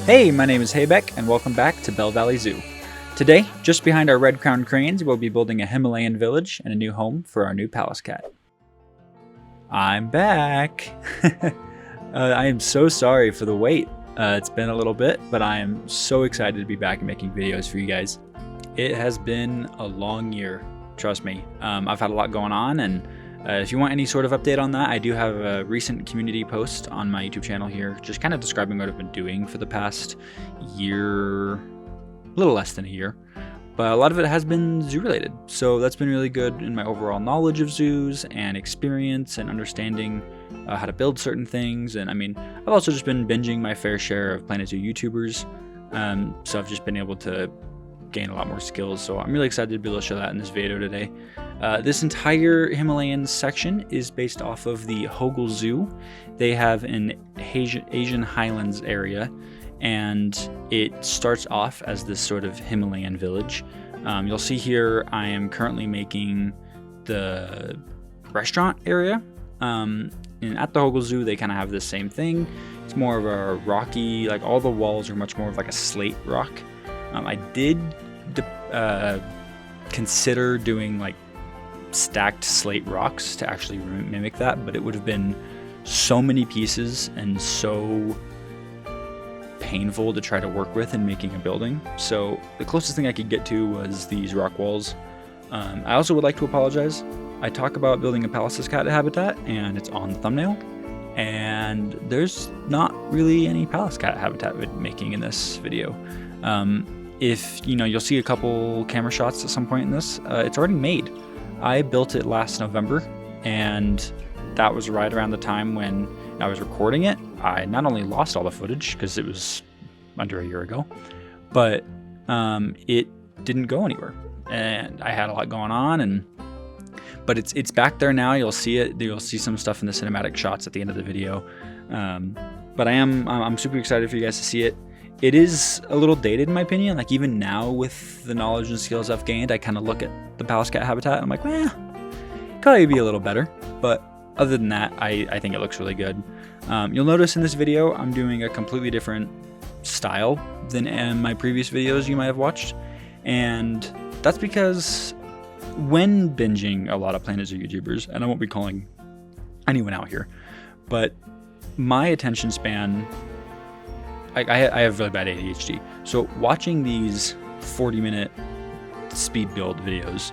Hey, my name is Haybeck, and welcome back to Bell Valley Zoo. Today, just behind our red-crowned cranes, we'll be building a Himalayan village and a new home for our new palace cat. I'm back! I am so sorry for the wait. It's been a little bit, but I am so excited to be back and making videos for you guys. It has been a long year, trust me. I've had a lot going on, and if you want any sort of update on that, I do have a recent community post on my YouTube channel here, just kind of describing what I've been doing for the past year, a little less than a year. But a lot of it has been zoo related, so that's been really good in my overall knowledge of zoos and experience and understanding how to build certain things. And I mean, I've also just been binging my fair share of Planet Zoo YouTubers, so I've just been able to gain a lot more skills. So I'm really excited to be able to show that in this video today. This entire Himalayan section is based off of the Hogel Zoo. They have an Asian Highlands area, and it starts off as this sort of Himalayan village. You'll see here I am currently making the restaurant area. And at the Hogel Zoo, they kind of have the same thing. It's more of a rocky, like all the walls are much more of like a slate rock. I did consider doing like stacked slate rocks to actually mimic that, but it would have been so many pieces and so painful to try to work with in making a building. So the closest thing I could get to was these rock walls. I also would like to apologize. I talk about building a palace cat habitat, and it's on the thumbnail, and there's not really any palace cat habitat making in this video. If you'll see a couple camera shots at some point in this, it's already made. I built it last November, and that was right around the time when I was recording it. I not only lost all the footage because it was under a year ago, but it didn't go anywhere, and I had a lot going on. But it's back there now. You'll see it. You'll see some stuff in the cinematic shots at the end of the video. But I'm super excited for you guys to see it. It is a little dated in my opinion. Like even now with the knowledge and skills I've gained, I kind of look at the palace cat habitat and I'm like, well, probably be a little better. But other than that, I think it looks really good. You'll notice in this video, I'm doing a completely different style than in my previous videos you might have watched. And that's because when binging a lot of Planet Zoo YouTubers, and I won't be calling anyone out here, but my attention span, I have really bad ADHD. So watching these 40-minute speed build videos,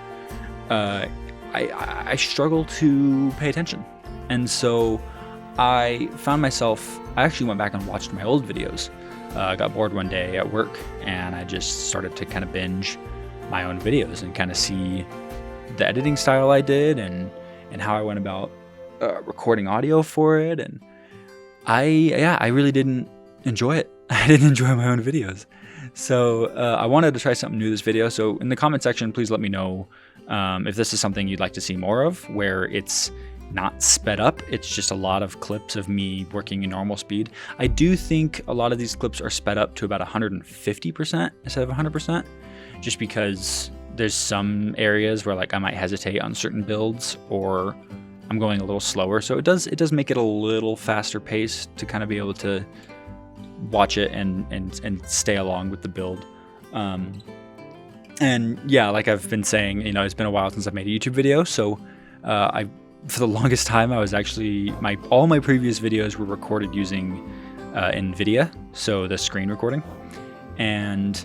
I struggle to pay attention. And so I found myself, I actually went back and watched my old videos. I got bored one day at work, and I just started to kind of binge my own videos and kind of see the editing style I did and how I went about recording audio for it. And I really didn't enjoy it. I didn't enjoy my own videos. So I wanted to try something new this video. So in the comment section, please let me know if this is something you'd like to see more of, where it's not sped up. It's just a lot of clips of me working in normal speed. I do think a lot of these clips are sped up to about 150% instead of 100%, just because there's some areas where like I might hesitate on certain builds, or I'm going a little slower. So it does make it a little faster pace to kind of be able to watch it and stay along with the build. And yeah, like I've been saying, it's been a while since I've made a YouTube video. So for the longest time, I was actually, all my previous videos were recorded using NVIDIA, so the screen recording. And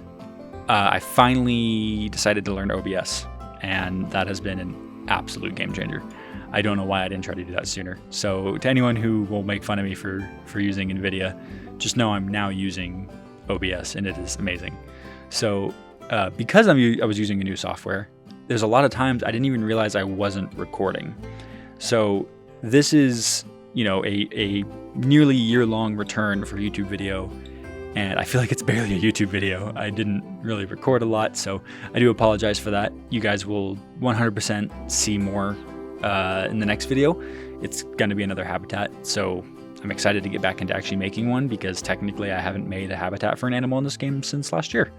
I finally decided to learn OBS, and that has been an absolute game changer. I don't know why I didn't try to do that sooner. So to anyone who will make fun of me for using NVIDIA, just know I'm now using OBS, and it is amazing. So because I was using a new software, there's a lot of times I didn't even realize I wasn't recording. So this is, a nearly year-long return for a YouTube video, and I feel like it's barely a YouTube video. I didn't really record a lot, so I do apologize for that. You guys will 100% see more in the next video. It's going to be another habitat, so I'm excited to get back into actually making one, because technically I haven't made a habitat for an animal in this game since last year.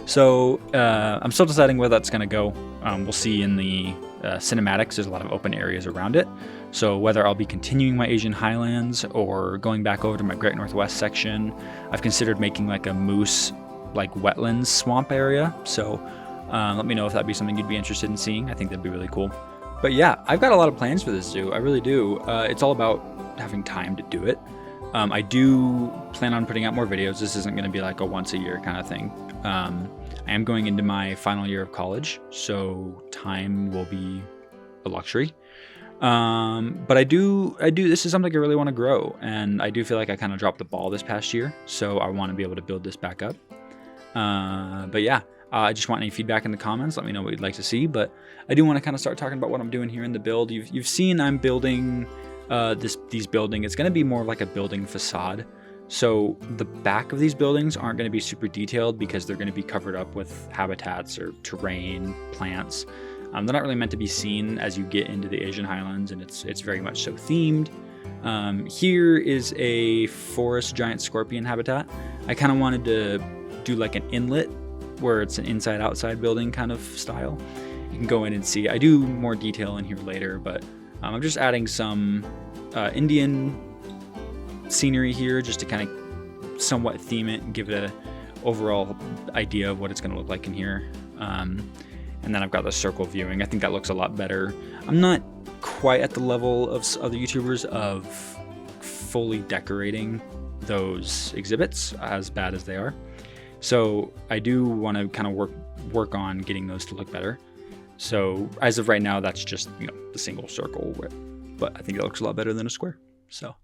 So I'm still deciding where that's going to go. We'll see in the cinematics. There's a lot of open areas around it. So whether I'll be continuing my Asian Highlands or going back over to my Great Northwest section, I've considered making like a moose, like wetlands swamp area. So let me know if that'd be something you'd be interested in seeing. I think that'd be really cool. But yeah, I've got a lot of plans for this zoo. I really do. It's all about having time to do it. I do plan on putting out more videos. This isn't going to be like a once a year kind of thing. I am going into my final year of college, so time will be a luxury. But I do, this is something I really want to grow, and I do feel like I kind of dropped the ball this past year, so I want to be able to build this back up. But yeah, I just want any feedback in the comments. Let me know what you'd like to see, but I do want to kind of start talking about what I'm doing here in the build. You've seen I'm building these buildings. It's going to be more like a building facade. So the back of these buildings aren't going to be super detailed because they're going to be covered up with habitats or terrain, plants. They're not really meant to be seen as you get into the Asian Highlands, and it's very much so themed. Here is a forest giant scorpion habitat. I kind of wanted to do like an inlet where it's an inside-outside building kind of style. You can go in and see. I do more detail in here later, but I'm just adding some Indian scenery here just to kind of somewhat theme it and give it a overall idea of what it's going to look like in here. And then I've got the circle viewing. I think that looks a lot better. I'm not quite at the level of other YouTubers of fully decorating those exhibits as bad as they are. So I do want to kind of work on getting those to look better. So as of right now, that's just, you know, the single circle, but I think it looks a lot better than a square. So,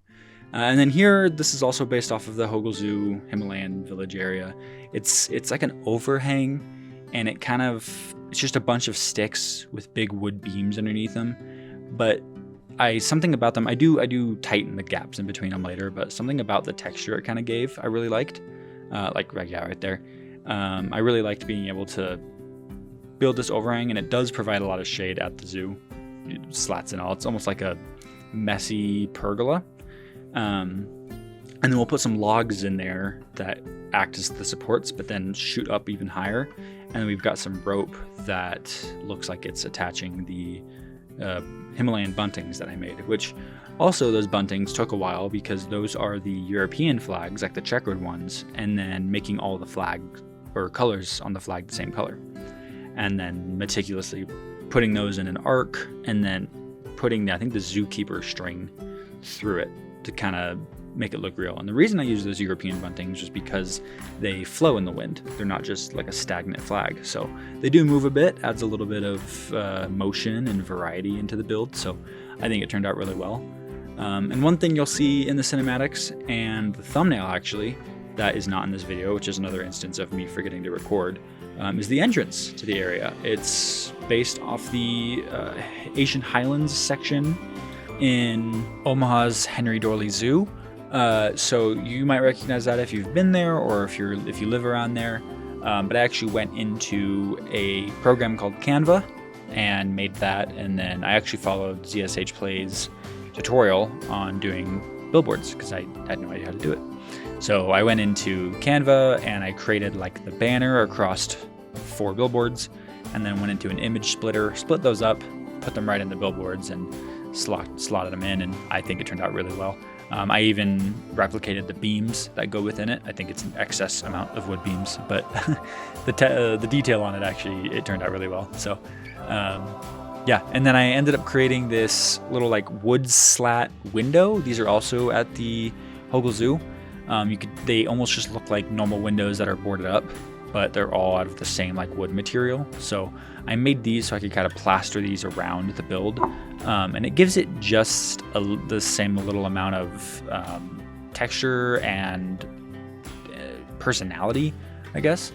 and then here, this is also based off of the Hogel Zoo Himalayan village area. It's like an overhang, and it's just a bunch of sticks with big wood beams underneath them. But something about them, I do tighten the gaps in between them later, but something about the texture it kind of gave, I really liked. Right there. I really liked being able to build this overhang, and it does provide a lot of shade at the zoo, slats and all. It's almost like a messy pergola. And then we'll put some logs in there that act as the supports, but then shoot up even higher. And then we've got some rope that looks like it's attaching the Himalayan buntings that I made, which also those buntings took a while because those are the European flags, like the checkered ones, and then making all the flag or colors on the flag the same color. And then meticulously putting those in an arc, and then putting, I think, the zookeeper string through it to kind of make it look real. And the reason I use those European buntings is because they flow in the wind. They're not just like a stagnant flag. So they do move a bit, adds a little bit of motion and variety into the build. So I think it turned out really well. And one thing you'll see in the cinematics and the thumbnail, actually, that is not in this video, which is another instance of me forgetting to record, is the entrance to the area. It's based off the Asian Highlands section in Omaha's Henry Dorley Zoo. So you might recognize that if you've been there or if you live around there. But I actually went into a program called Canva and made that, and then I actually followed ZSH Play's tutorial on doing billboards because I had no idea how to do it. So I went into Canva and I created like the banner across 4 billboards, and then went into an image splitter, split those up, put them right in the billboards, and slotted them in, and I think it turned out really well. I even replicated the beams that go within it. I think it's an excess amount of wood beams, but the detail on it, actually, it turned out really well. So yeah, and then I ended up creating this little like wood slat window. These are also at the Hogel Zoo. They almost just look like normal windows that are boarded up, but they're all out of the same like wood material. So I made these so I could kind of plaster these around the build, and it gives it just the same little amount of texture and personality, I guess.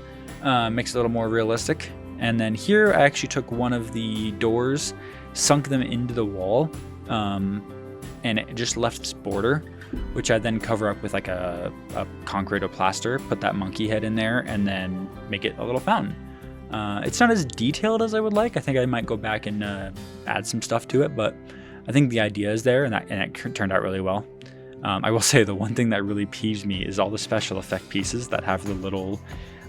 Makes it a little more realistic. And then here I actually took one of the doors, sunk them into the wall, and it just left this border, which I then cover up with like a concrete or plaster, put that monkey head in there, and then make it a little fountain. It's not as detailed as I would like. I think I might go back and add some stuff to it, but I think the idea is there, and it turned out really well. I will say the one thing that really peeves me is all the special effect pieces that have the little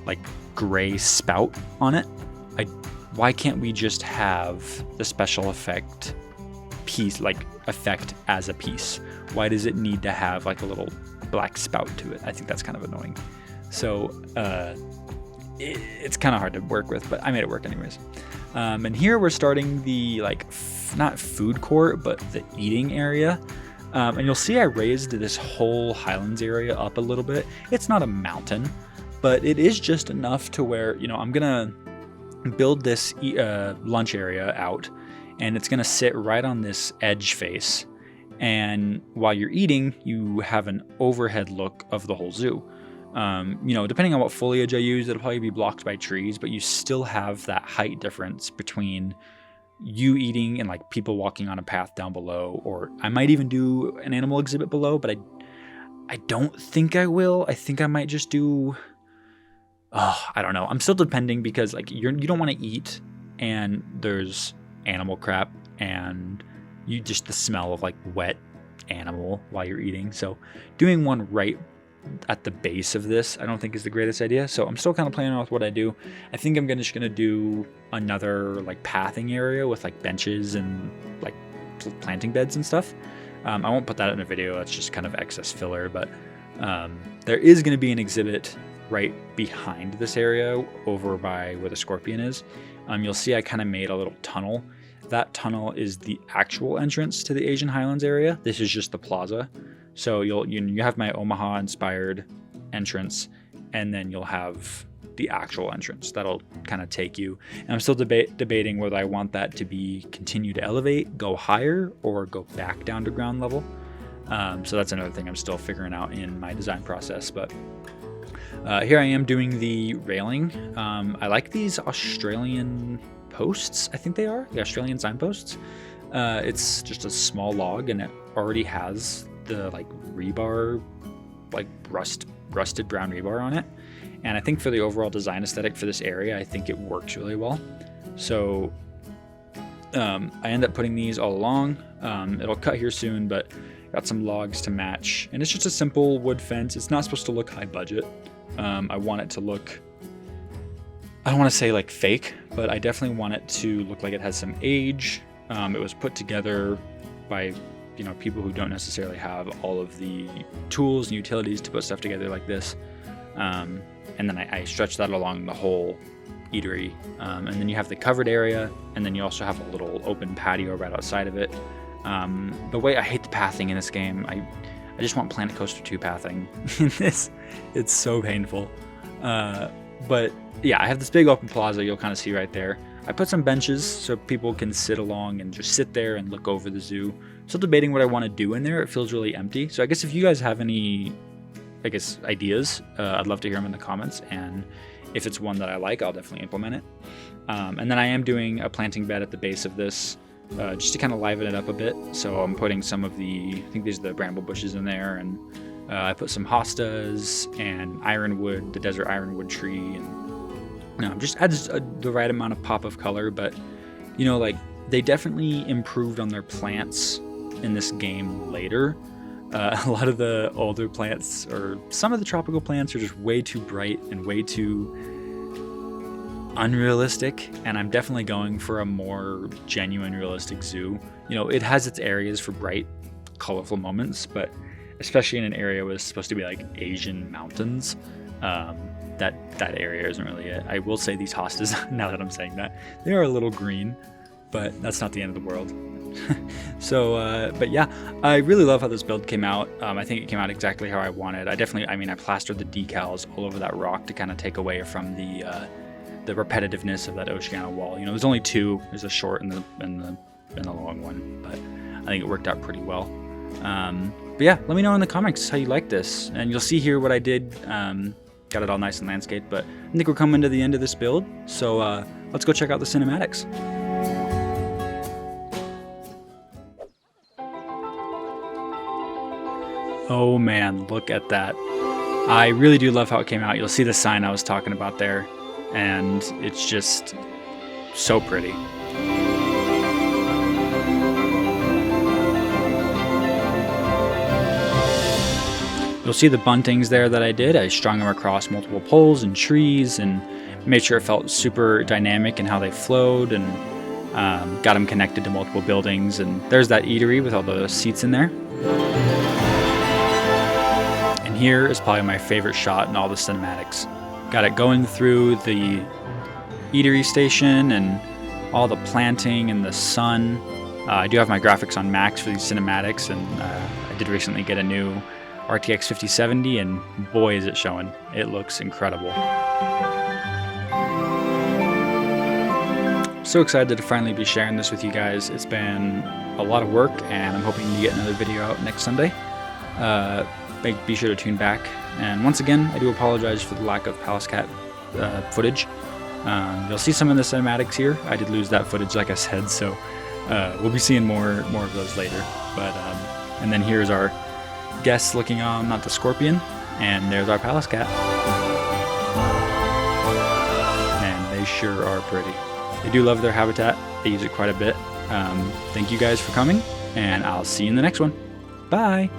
like gray spout on it. Why can't we just have the special effect piece, like effect as a piece? Why does it need to have like a little black spout to it? I think that's kind of annoying. So it's kind of hard to work with, but I made it work anyways. And here we're starting the like not food court, but the eating area. And you'll see I raised this whole Highlands area up a little bit. It's not a mountain, but it is just enough to where, you know, I'm gonna build this lunch area out, and it's gonna sit right on this edge face. And while you're eating, you have an overhead look of the whole zoo. You know, depending on what foliage I use, it'll probably be blocked by trees, but you still have that height difference between you eating and like people walking on a path down below, or I might even do an animal exhibit below, but I don't think I will. I think I might just do, I don't know. I'm still depending, because like you don't want to eat and there's animal crap and you just the smell of like wet animal while you're eating. So doing one right at the base of this I don't think is the greatest idea. So I'm still kind of playing around with what I do. I think I'm just gonna do another like pathing area with like benches and like planting beds and stuff. I won't put that in a video, that's just kind of excess filler, but there is going to be an exhibit right behind this area over by where the scorpion is. You'll see I kind of made a little tunnel. That tunnel is the actual entrance to the Asian Highlands area. This is just the plaza. So you have my Omaha inspired entrance, and then you'll have the actual entrance that'll kind of take you. And I'm still debating whether I want that to be continue to elevate, go higher, or go back down to ground level. So that's another thing I'm still figuring out in my design process. But here I am doing the railing. I like these Australian posts, I think they are, the Australian signposts. It's just a small log, and it already has the like rebar, like rusted brown rebar on it. And I think for the overall design aesthetic for this area, I think it works really well. So I end up putting these all along. It'll cut here soon, but got some logs to match. And it's just a simple wood fence. It's not supposed to look high budget. I want it to look, I don't want to say like fake, but I definitely want it to look like it has some age. It was put together by, you know, people who don't necessarily have all of the tools and utilities to put stuff together like this. And then I stretch that along the whole eatery. And then you have the covered area, and then you also have a little open patio right outside of it. The way I hate the pathing in this game, I just want Planet Coaster 2 pathing in this. It's so painful. But yeah, I have this big open plaza you'll kind of see right there. I put some benches so people can sit along and just sit there and look over the zoo. Still debating what I want to do in there. It feels really empty. So I guess if you guys have any, I guess, ideas, I'd love to hear them in the comments. And if it's one that I like, I'll definitely implement it. And then I am doing a planting bed at the base of this, just to kind of liven it up a bit. So I'm putting some of the, I think these are the bramble bushes in there, and I put some hostas and ironwood, the desert ironwood tree, and just adds the right amount of pop of color. But you know, like, they definitely improved on their plants in this game later. A lot of the older plants, or some of the tropical plants, are just way too bright and way too unrealistic, and I'm definitely going for a more genuine, realistic zoo. You know, it has its areas for bright, colorful moments, but especially in an area where it's supposed to be like Asian mountains, that area isn't really it. I will say these hostas, now that I'm saying that, they are a little green, but that's not the end of the world. So, but yeah, I really love how this build came out. I think it came out exactly how I wanted. I plastered the decals all over that rock to kind of take away from the repetitiveness of that Oceania wall. You know, there's only two. There's a short and the long one, but I think it worked out pretty well. But yeah, let me know in the comments how you like this, and you'll see here what I did. Got it all nice and landscaped, but I think we're coming to the end of this build. So let's go check out the cinematics. Oh man, look at that. I really do love how it came out. You'll see the sign I was talking about there, and it's just so pretty. You'll see the buntings there that I did. I strung them across multiple poles and trees and made sure it felt super dynamic in how they flowed, and got them connected to multiple buildings. And there's that eatery with all the seats in there. And here is probably my favorite shot in all the cinematics. Got it going through the eatery station and all the planting and the sun. I do have my graphics on max for these cinematics, and I did recently get a new RTX 5070, and boy is it showing. It looks incredible. So excited to finally be sharing this with you guys. It's been a lot of work, and I'm hoping to get another video out next Sunday. Be sure to tune back. And once again, I do apologize for the lack of Palace Cat footage. You'll see some of the cinematics here. I did lose that footage, like I said, so we'll be seeing more of those later. But and then here's our guests looking on, not the scorpion, and there's our Palace Cat. And they sure are pretty. They do love their habitat. They use it quite a bit. Thank you guys for coming, and I'll see you in the next one. Bye!